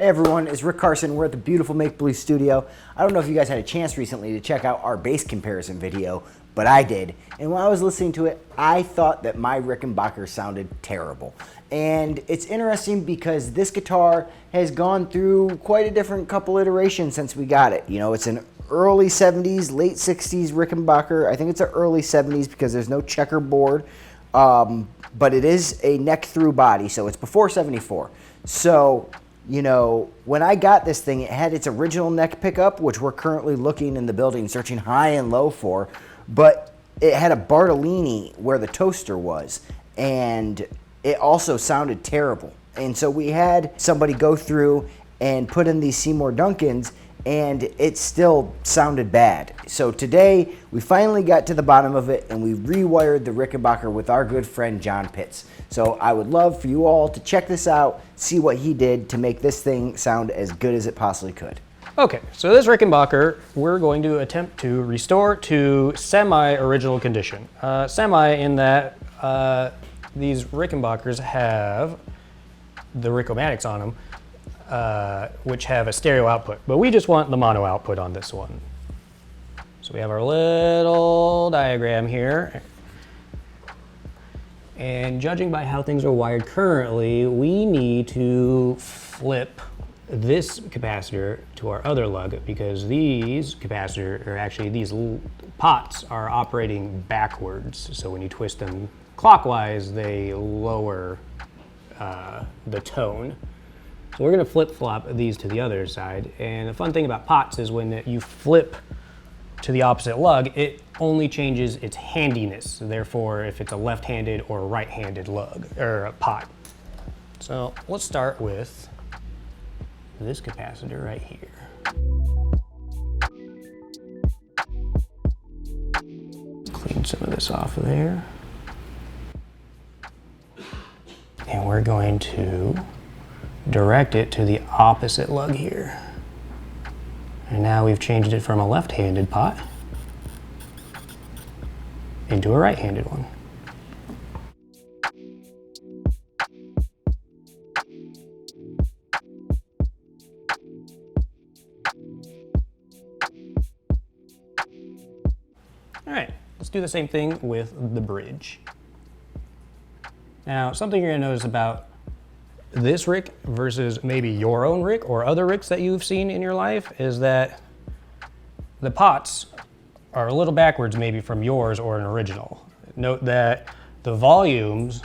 Hey everyone, it's Rick Carson. We're at the beautiful Make Believe studio. I don't know if you guys had a chance recently to check out our bass comparison video, but I did. And when I was listening to it, I thought that my Rickenbacker sounded terrible. And it's interesting because this guitar has gone through quite a different couple iterations since we got it. You know, it's an early 70s, late 60s Rickenbacker. I think it's an early 70s because there's no checkerboard. But it is a neck through body, so it's before 74. So, you know, when I got this thing, it had its original neck pickup, which we're currently looking in the building, searching high and low for, but it had a Bartolini where the toaster was, and it also sounded terrible. And so we had somebody go through and put in these Seymour Duncans, and it still sounded bad. So today, we finally got to the bottom of it, and we rewired the Rickenbacker with our good friend John Pitts. So I would love for you all to check this out, see what he did to make this thing sound as good as it possibly could. Okay, so this Rickenbacker, we're going to attempt to restore to semi-original condition. Semi in that these Rickenbackers have the Rick-O-Matics on them, which have a stereo output, but we just want the mono output on this one. So we have our little diagram here. And judging by how things are wired currently, we need to flip this capacitor to our other lug because these these pots are operating backwards. So when you twist them clockwise, they lower the tone. So we're gonna flip-flop these to the other side. And the fun thing about pots is when you flip to the opposite lug, it only changes its handiness. Therefore, if it's a left-handed or a right-handed lug, or a pot. So let's start with this capacitor right here. Clean some of this off of there. And we're going to direct it to the opposite lug here. And now we've changed it from a left-handed pot into a right-handed one. All right, let's do the same thing with the bridge. Now, something you're gonna notice about this Rick versus maybe your own Rick or other Ricks that you've seen in your life is that the pots are a little backwards maybe from yours or an original. Note that the volumes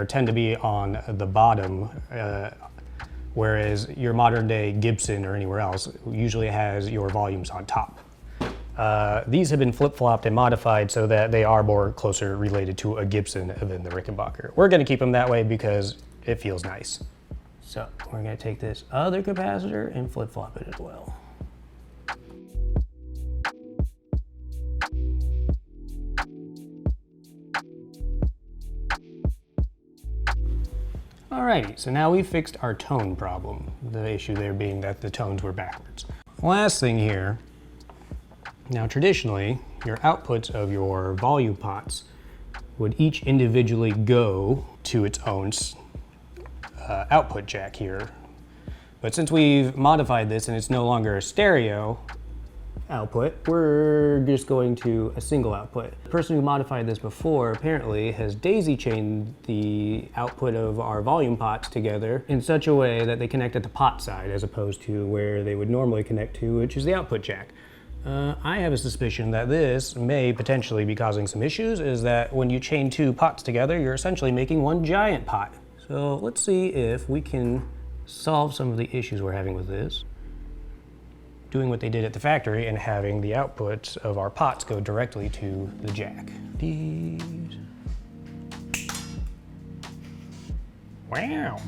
tend to be on the bottom, whereas your modern day Gibson or anywhere else usually has your volumes on top. These have been flip-flopped and modified so that they are more closer related to a Gibson than the Rickenbacker. We're gonna keep them that way because it feels nice. So we're gonna take this other capacitor and flip-flop it as well. Alrighty, so now we've fixed our tone problem. The issue there being that the tones were backwards. Last thing here, now traditionally, your outputs of your volume pots would each individually go to its own output jack here. But since we've modified this and it's no longer a stereo output, we're just going to a single output. The person who modified this before apparently has daisy chained the output of our volume pots together in such a way that they connect at the pot side as opposed to where they would normally connect to, which is the output jack. I have a suspicion that this may potentially be causing some issues, is that when you chain two pots together, you're essentially making one giant pot. So let's see if we can solve some of the issues we're having with this. Doing what they did at the factory and having the outputs of our pots go directly to the jack. These. Wow.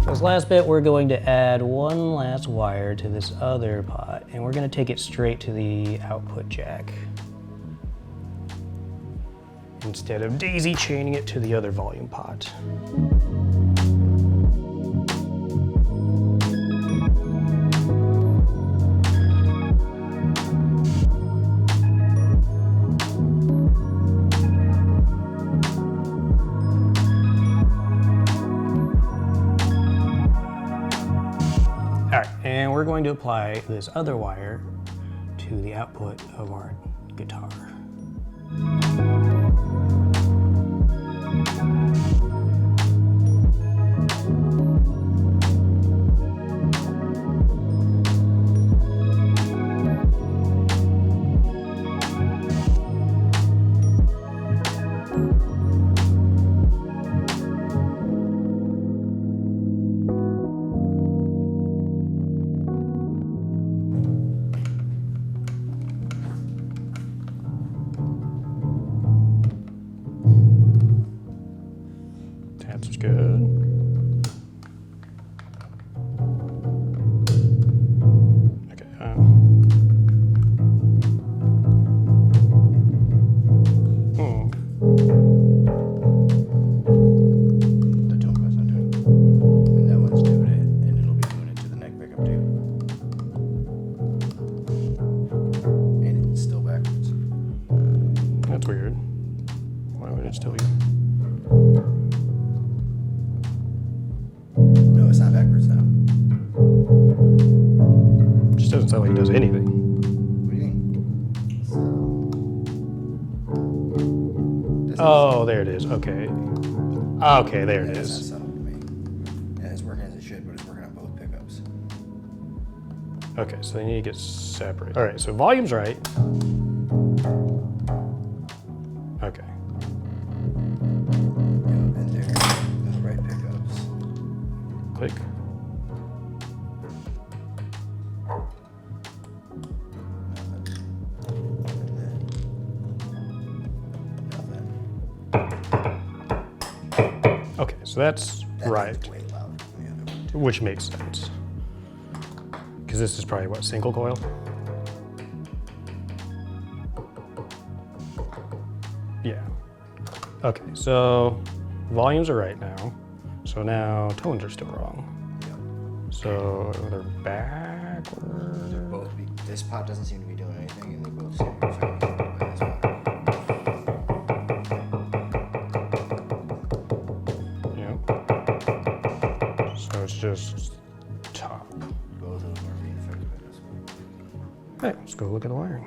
This last bit, we're going to add one last wire to this other pot, and we're going to take it straight to the output jack. instead of daisy chaining it to the other volume pot. All right, and we're going to apply this other wire to the output of our guitar. That's good. Okay. The tone pot's not doing it. And that one's doing it, and it'll be doing it to the neck pickup too. And it's still backwards. That's weird. Why would it still be? No, it's not backwards now. Just doesn't sound like it does anything. What do you mean? Oh, there it is. Okay. Okay, there it That's is. not subtle to me. And it's working as it should, but it's working on both pickups. Okay, so they need to get separated. All right, so volume's right. Okay. Yeah, and they're the right pickups. Click. Okay, so that's right, Way louder than the other one. which makes sense. Because this is probably what, single coil? Yeah. Okay, so volumes are right now. So now tones are still wrong. Yep. So they're backward. They're both this pot doesn't seem to be doing anything, and they both seem to be fighting each other by this pot. Yep. So it's just top. Both of them are being affected by this one. Hey, let's go look at the wiring.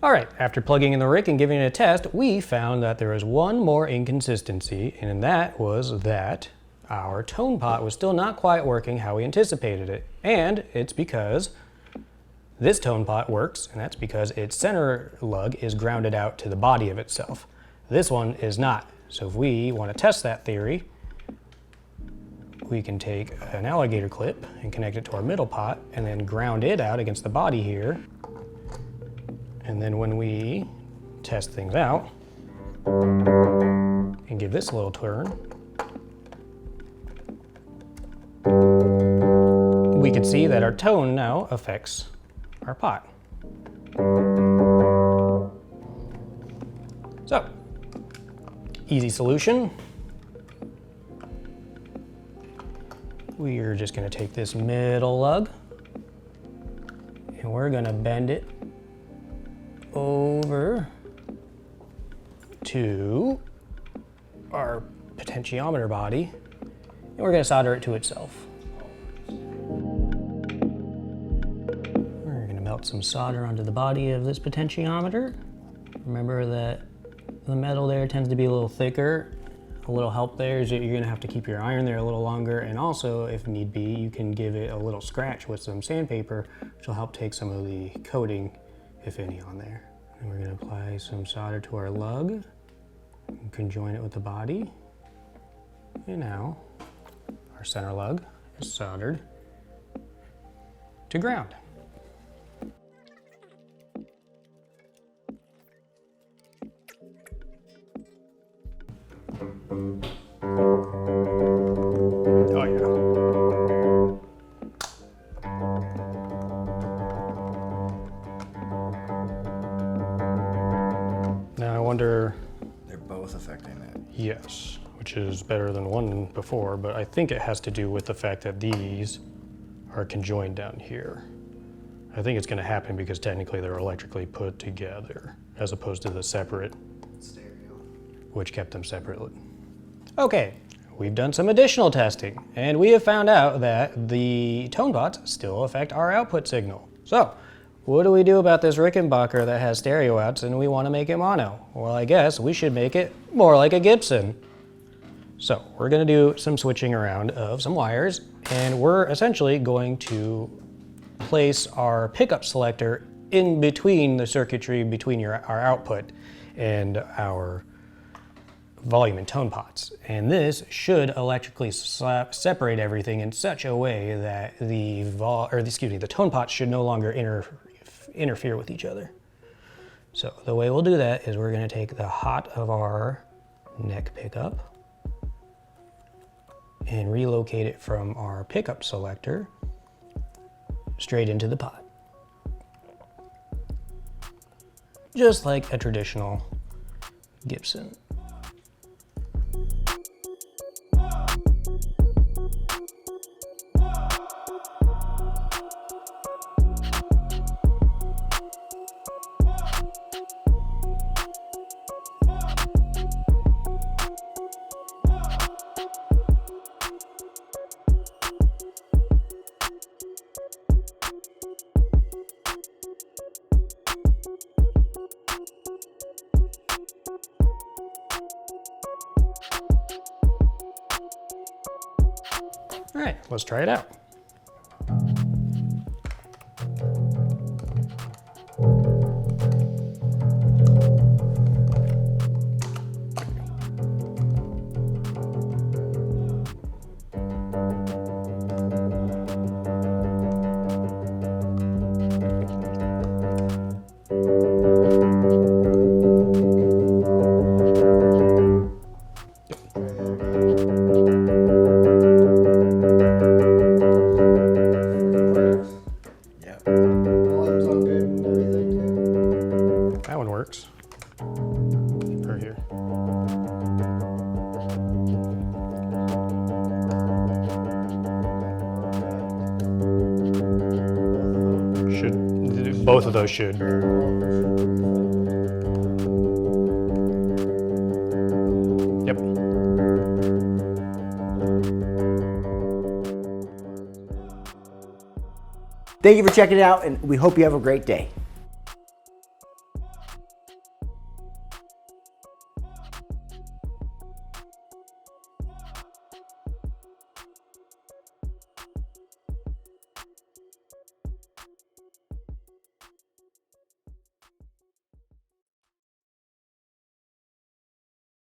All right, after plugging in the Rick and giving it a test, we found that there was one more inconsistency, and that was that our tone pot was still not quite working how we anticipated it. And it's because this tone pot works, and that's because its center lug is grounded out to the body of itself. This one is not. So if we want to test that theory, we can take an alligator clip and connect it to our middle pot and then ground it out against the body here. And then when we test things out and give this a little turn, we can see that our tone now affects our pot. So, easy solution. We are just going to take this middle lug and we're going to bend it over to our potentiometer body, and we're going to solder it to itself. We're going to melt some solder onto the body of this potentiometer. Remember that the metal there tends to be a little thicker A little help there is that you're gonna have to keep your iron there a little longer, and also, if need be, you can give it a little scratch with some sandpaper, which will help take some of the coating, if any, on there. And we're gonna apply some solder to our lug, and conjoin it with the body. And now, our center lug is soldered to ground. Oh yeah. Now I wonder... They're both affecting that. Yes, which is better than one before, but I think it has to do with the fact that these are conjoined down here. I think it's going to happen because technically they're electrically put together, as opposed to the separate Stereo. which kept them separately. Okay, we've done some additional testing, and we have found out that the tone pots still affect our output signal. So, what do we do about this Rickenbacker that has stereo outs and we want to make it mono? Well, I guess we should make it more like a Gibson. So, we're going to do some switching around of some wires, and we're essentially going to place our pickup selector in between the circuitry between our output and our volume and tone pots. And this should electrically separate everything in such a way that the tone pots should no longer interfere with each other. So the way we'll do that is we're going to take the hot of our neck pickup and relocate it from our pickup selector straight into the pot. Just like a traditional Gibson. All right, let's try it out. That one works. Or here. Both of those should. Yep. Thank you for checking it out, and we hope you have a great day.